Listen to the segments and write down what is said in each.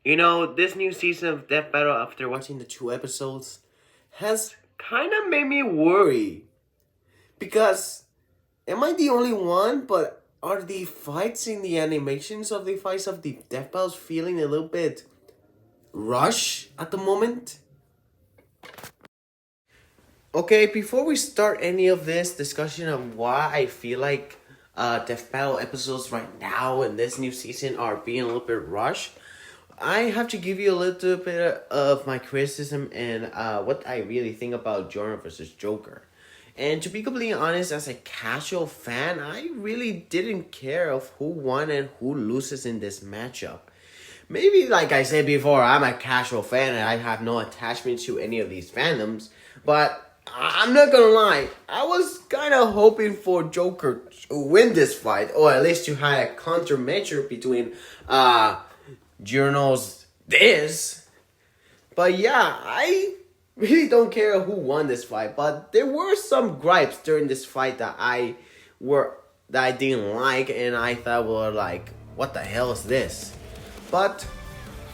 You know, this new season of Death Battle, after watching the 2 episodes, has kind of made me worry. Because, am I the only one? But are the fights in the animations of the fights of the Death Battles feeling a little bit rush at the moment? Okay, before we start any of this discussion of why I feel like Death Battle episodes right now in this new season are being a little bit rushed, I have to give you a little bit of my criticism and what I really think about Giorno versus Joker. And to be completely honest, as a casual fan, I really didn't care of who won and who loses in this matchup. Maybe, like I said before, I'm a casual fan and I have no attachment to any of these fandoms, but I'm not gonna lie, I was kind of hoping for Joker to win this fight, or at least to have a countermeasure between Giorno's this. But yeah, I really don't care who won this fight, but there were some gripes during this fight that I didn't like, and I thought were like, what the hell is this? But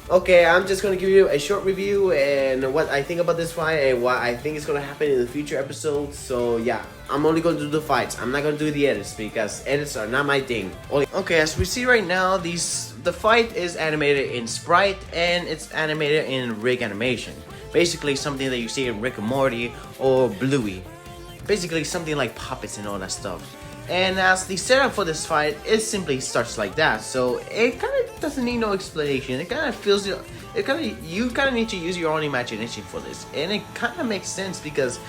okay, I'm just gonna give you a short review and what I think about this fight and what I think is gonna happen in the future episodes. So yeah, I'm only gonna do the fights. I'm not gonna do the edits because edits are not my thing. Okay, as we see right now, the fight is animated in sprite and it's animated in rig animation. Basically something that you see in Rick and Morty or Bluey. Basically something like puppets and all that stuff. And as the setup for this fight, it simply starts like that. So it kind of doesn't need no explanation. It kind of feels you kind of need to use your own imagination for this, and it kind of makes sense because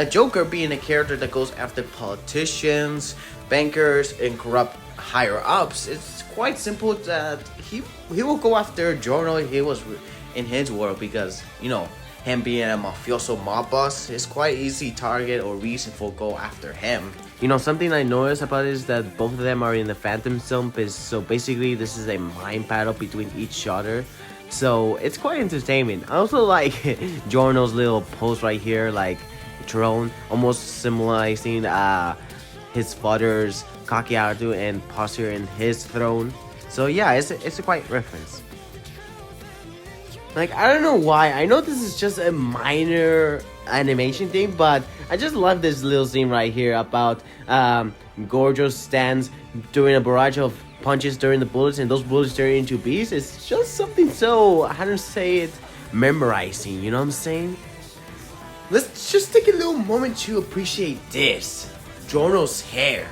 Joker being a character that goes after politicians, bankers, and corrupt higher ups, it's quite simple that he will go after Giorno. He was in his world because him being a mafioso mob boss is quite easy target or reason for go after him. Something I noticed about it is that both of them are in the Phantom Zone, so basically this is a mind battle between each other. So it's quite entertaining. I also like Giorno's little pose right here, like throne, almost symbolizing his father's cocky attitude and posture in his throne. So yeah, it's a quite reference. Like, I don't know why. I know this is just a minor animation thing, but I just love this little scene right here about Gorgeous stands doing a barrage of punches during the bullets, and those bullets turn into bees. It's just something so, how to say it, memorizing, you know what I'm saying? Let's just take a little moment to appreciate this. Giorno's hair.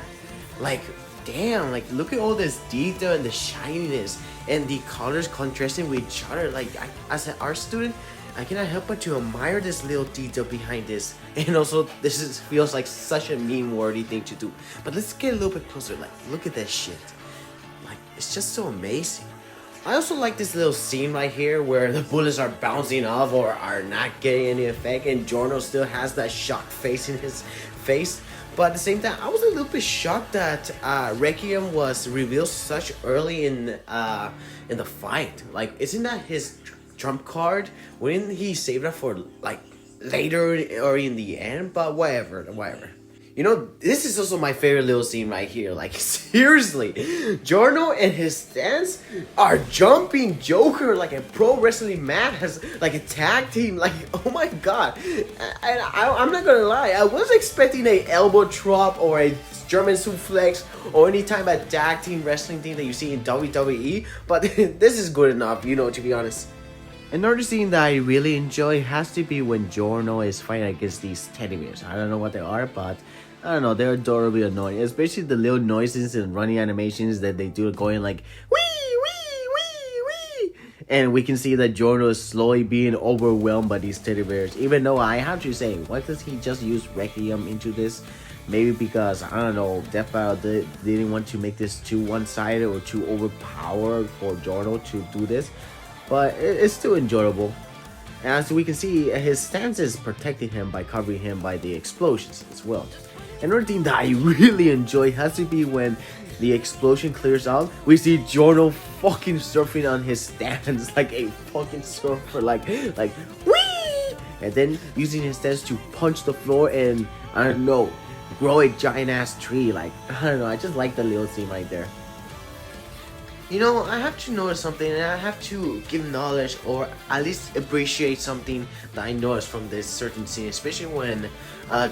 Like, damn, like, look at all this detail and the shininess and the colors contrasting with each other. Like, as an art student, I cannot help but to admire this little detail behind this. And also, feels like such a meme-worthy thing to do. But let's get a little bit closer. Like, look at that shit. Like, it's just so amazing. I also like this little scene right here where the bullets are bouncing off or are not getting any effect, and Giorno still has that shocked face in his face. But at the same time, I was a little bit shocked that Requiem was revealed such early in the fight. Like, isn't that his trump card? Wouldn't he save that for like later or in the end? But whatever. This is also my favorite little scene right here. Like, seriously, Giorno and his stance are jumping Joker like a pro wrestling match, like a tag team. Like, oh my god. And I'm not gonna lie, I was expecting a elbow drop or a German suplex or any type of tag team wrestling thing that you see in WWE, but this is good enough, to be honest. Another scene that I really enjoy has to be when Giorno is fighting against these teddy bears. I don't know what they are, but I don't know, they're adorably annoying. Especially the little noises and running animations that they do, going like wee wee wee wee. And we can see that Giorno is slowly being overwhelmed by these teddy bears. Even though I have to say, why does he just use Requiem into this? Maybe because, I don't know, Death Battle didn't want to make this too one-sided or too overpowered for Giorno to do this. But it's still enjoyable. As we can see, his stance is protecting him by covering him by the explosions as well. Another thing that I really enjoy has to be when the explosion clears out, we see Giorno fucking surfing on his stance like a fucking surfer, like whee! And then using his stance to punch the floor and, I don't know, grow a giant ass tree. Like, I don't know, I just like the little scene right there. You know, I have to notice something, and I have to give knowledge or at least appreciate something that I noticed from this certain scene, especially when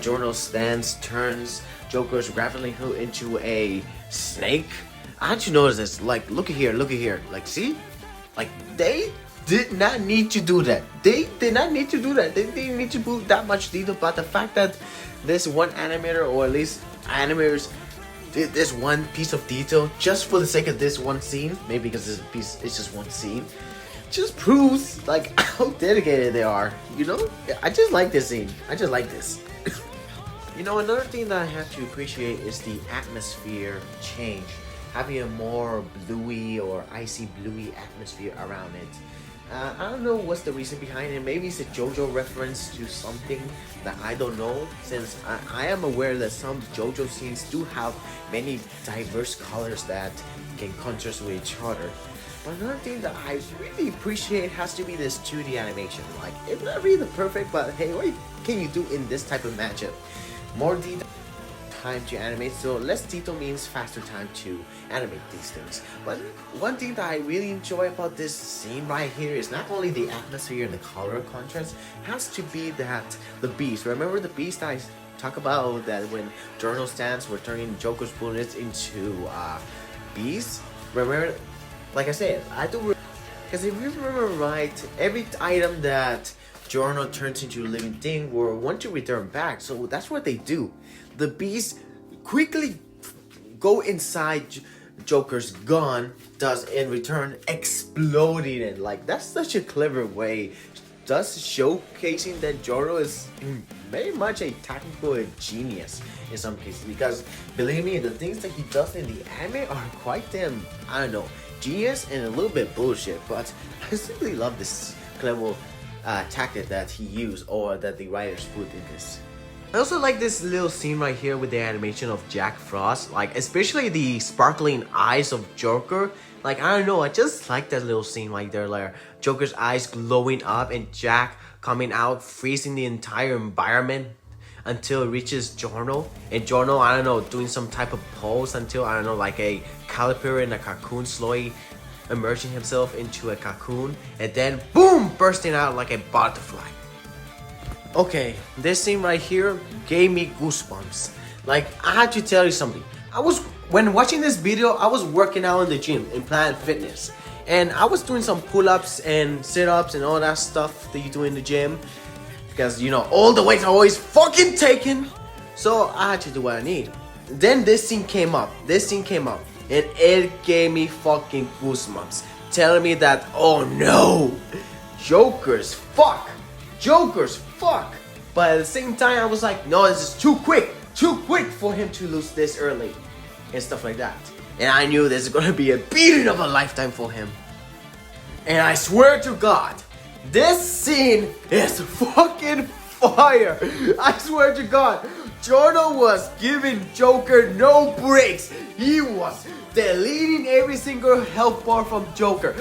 Giorno stands, turns Joker's grappling hook into a snake. I had to notice this. Like, look at here, look at here. Like, see? Like, they did not need to do that. They did not need to do that. They didn't need to put that much detail, but the fact that this one animator, or at least animators, did this one piece of detail just for the sake of this one scene, maybe because this piece is just one scene, just proves like how dedicated they are. You know, I just like this scene. I just like this. You know, another thing that I have to appreciate is the atmosphere change, having a more bluey or icy bluey atmosphere around it. I don't know what's the reason behind it. Maybe it's a JoJo reference to something that I don't know, since I am aware that some JoJo scenes do have many diverse colors that can contrast with each other. But another thing that I really appreciate has to be this 2D animation. Like, it's not really the perfect, but hey, what can you do in this type of matchup? More detail, time to animate, so less detail means faster time to animate these things. But one thing that I really enjoy about this scene right here is not only the atmosphere and the color contrast, has to be that the beast. Remember the beast I talk about, that when Giorno stands, we're turning Joker's bullets into beasts? Remember, like I said, I do, because if you remember right, every item that Giorno turns into a living thing will want to return back, so that's what they do. The beasts quickly go inside Joker's gun, thus in return exploding it. Like, that's such a clever way, thus showcasing that Giorno is very much a technical genius in some cases. Because believe me, the things that he does in the anime are quite damn, I don't know, genius and a little bit bullshit. But I simply love this clever tactic that he used, or that the writers put in this. I also like this little scene right here with the animation of Jack Frost, like especially the sparkling eyes of Joker. Like, I don't know, I just like that little scene right there, like Joker's eyes glowing up and Jack coming out, freezing the entire environment until it reaches Giorno. And Giorno, I don't know, doing some type of pose until, I don't know, like a caterpillar in a cocoon slowly emerging himself into a cocoon, and then boom, bursting out like a butterfly. Okay, this scene right here gave me goosebumps. Like, I had to tell you something. When watching this video, I was working out in the gym in Planet Fitness, and I was doing some pull-ups and sit-ups and all that stuff that you do in the gym, because you know all the weights are always fucking taken. So I had to do what I need. Then this scene came up. And it gave me fucking goosebumps, telling me that, oh no, Joker's fuck. But at the same time, I was like, no, this is too quick for him to lose this early, and stuff like that. And I knew this is gonna be a beating of a lifetime for him. And I swear to God, this scene is fucking fire. I swear to God, Giorno was giving Joker no breaks. He was deleting every single health bar from Joker.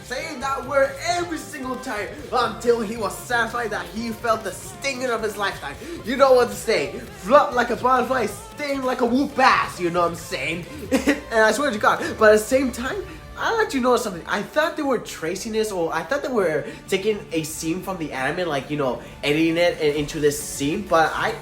Saying that word every single time until he was satisfied that he felt the stinging of his lifetime. You know what to say. Flop like a butterfly, sting like a whoop ass, you know what I'm saying? And I swear to God, but at the same time, I'd like to know something. I thought they were tracing this, or I thought they were taking a scene from the anime, like, you know, editing it into this scene, but I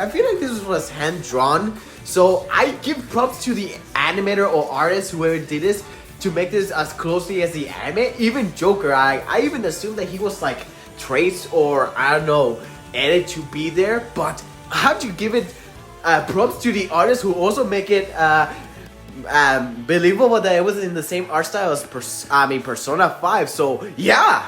feel like this was hand-drawn. So I give props to the animator or artist, whoever did this, to make this as closely as the anime. Even Joker, I even assumed that he was like traced, or I don't know, edited to be there, but I have to give it props to the artist who also make it believable that it was in the same art style as Persona 5. So yeah.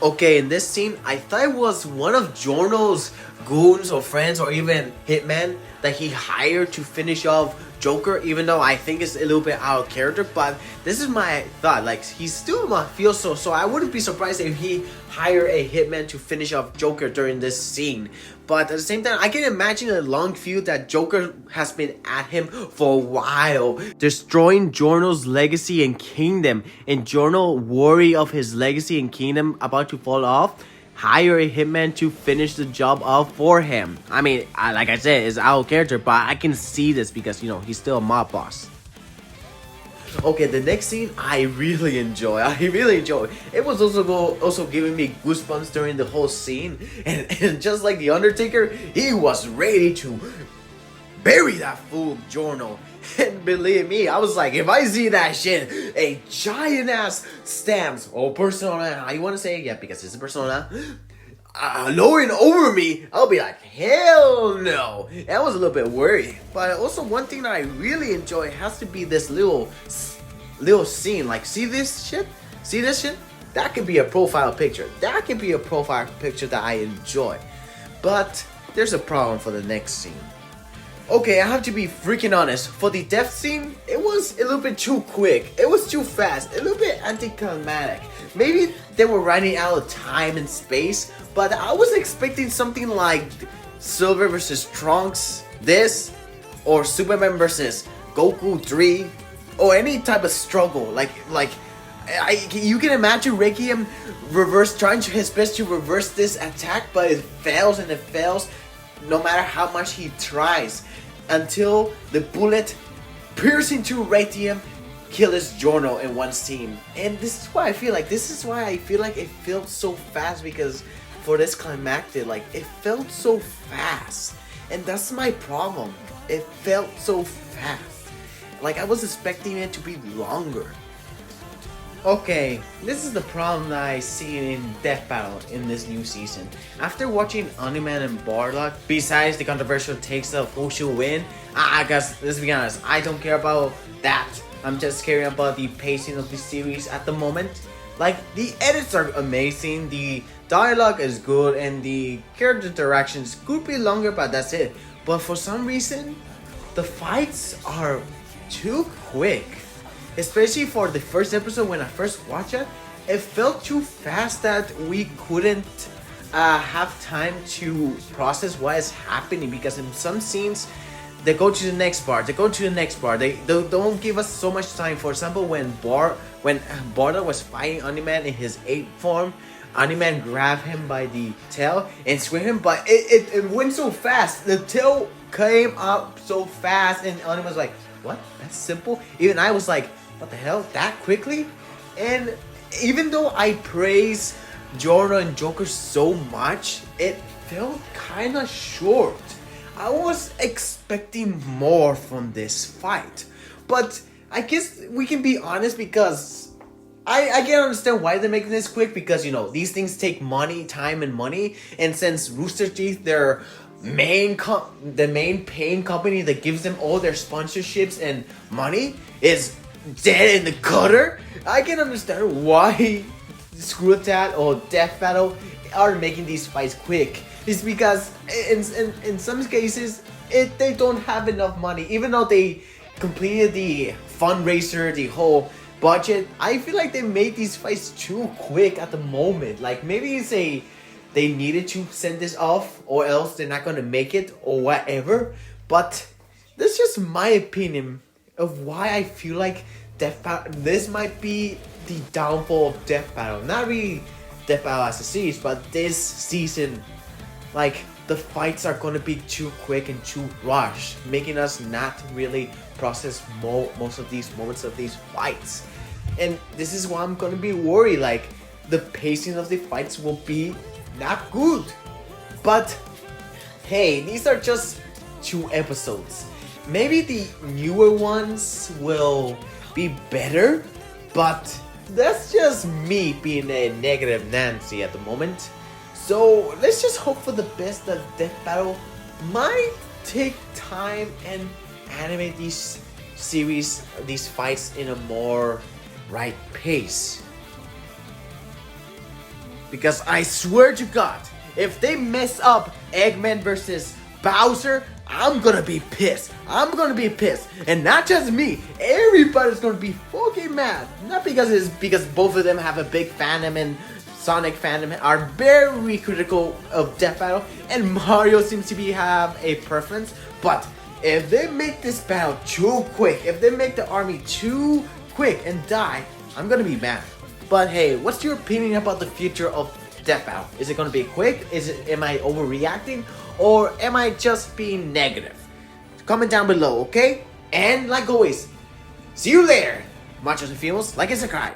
Okay, in this scene, I thought it was one of Giorno's goons or friends or even hitmen that he hired to finish off Joker, even though I think it's a little bit out of character. But this is my thought, like, he's still mafioso, so I wouldn't be surprised if he hired a hitman to finish off Joker during this scene. But at the same time, I can imagine a long feud that Joker has been at him for a while, destroying Giorno's legacy and kingdom, and Giorno, worry of his legacy and kingdom about to fall off, hire a hitman to finish the job off for him. I mean, like I said, it's out of character, but I can see this because, you know, he's still a mob boss. Okay, the next scene I really enjoy. It was also giving me goosebumps during the whole scene, and just like the Undertaker, he was ready to bury that fool Giorno. And believe me, I was like, if I see that shit, a giant ass stamps or persona, how you want to say it? Yeah, because it's a persona, lowering over me, I'll be like, hell no. And I was a little bit worried. But also one thing that I really enjoy has to be this little scene. Like, see this shit? See this shit? That could be a profile picture. That could be a profile picture that I enjoy. But there's a problem for the next scene. Okay, I have to be freaking honest. For the death scene, it was a little bit too quick. It was too fast. A little bit anticlimactic. Maybe they were running out of time and space, but I was expecting something like Silver versus Trunks, this, or Superman versus Goku 3, or any type of struggle. You can imagine Requiem trying his best to reverse this attack, but it fails and it fails no matter how much he tries, until the bullet piercing through Requiem kills Giorno in one scene. And this is why I feel like it felt so fast, because for this climactic, like, it felt so fast. And that's my problem. It felt so fast. Like, I was expecting it to be longer. Okay, this is the problem that I see in Death Battle in this new season. After watching Oniman and Bardock, besides the controversial takes of who should win, I guess, let's be honest, I don't care about that. I'm just caring about the pacing of the series at the moment. Like, the edits are amazing, the dialogue is good, and the character interactions could be longer, but that's it. But for some reason, the fights are too quick. Especially for the first episode, when I first watched it, it felt too fast that we couldn't have time to process what is happening, because in some scenes, they go to the next part, they don't give us so much time. For example, when Bardock was fighting Oniman in his 8th form, Oniman grabbed him by the tail and swing him, but it went so fast. The tail came up so fast, and Oniman was like, what? That's simple? Even I was like, what the hell? That quickly? And even though I praise Giorno and Joker so much, it felt kinda short. I was expecting more from this fight. But I guess we can be honest, because I can understand why they're making this quick, because, you know, these things take money, time and money. And since Rooster Teeth, the main paying company that gives them all their sponsorships and money, is dead in the gutter, I can understand why Screw Attack or Death Battle are making these fights quick. It's because in some cases they don't have enough money. Even though they completed the fundraiser, the whole budget, I feel like they made these fights too quick at the moment. Like, maybe it's they needed to send this off, or else they're not gonna make it, or whatever. But that's just my opinion of why I feel like this might be the downfall of Death Battle. Not really Death Battle as a series, but this season, like, the fights are gonna be too quick and too rushed, making us not really process most of these moments of these fights. And this is why I'm gonna be worried, like, the pacing of the fights will be not good. But hey, these are just 2 episodes. Maybe the newer ones will be better, but that's just me being a negative Nancy at the moment. So let's just hope for the best that Death Battle might take time and animate these fights in a more right pace. Because I swear to God, if they mess up Eggman versus Bowser, I'm gonna be pissed. And not just me, everybody's gonna be fucking mad. Not because both of them have a big fandom and Sonic fandom are very critical of Death Battle, and Mario seems to have a preference. But if they make this battle too quick, if they make the army too quick and die, I'm gonna be mad. But hey, what's your opinion about the future of death battle? Is it gonna be quick? Am I overreacting? Or am I just being negative? Comment down below, okay? And like always, see you later. Machos and females, like and subscribe.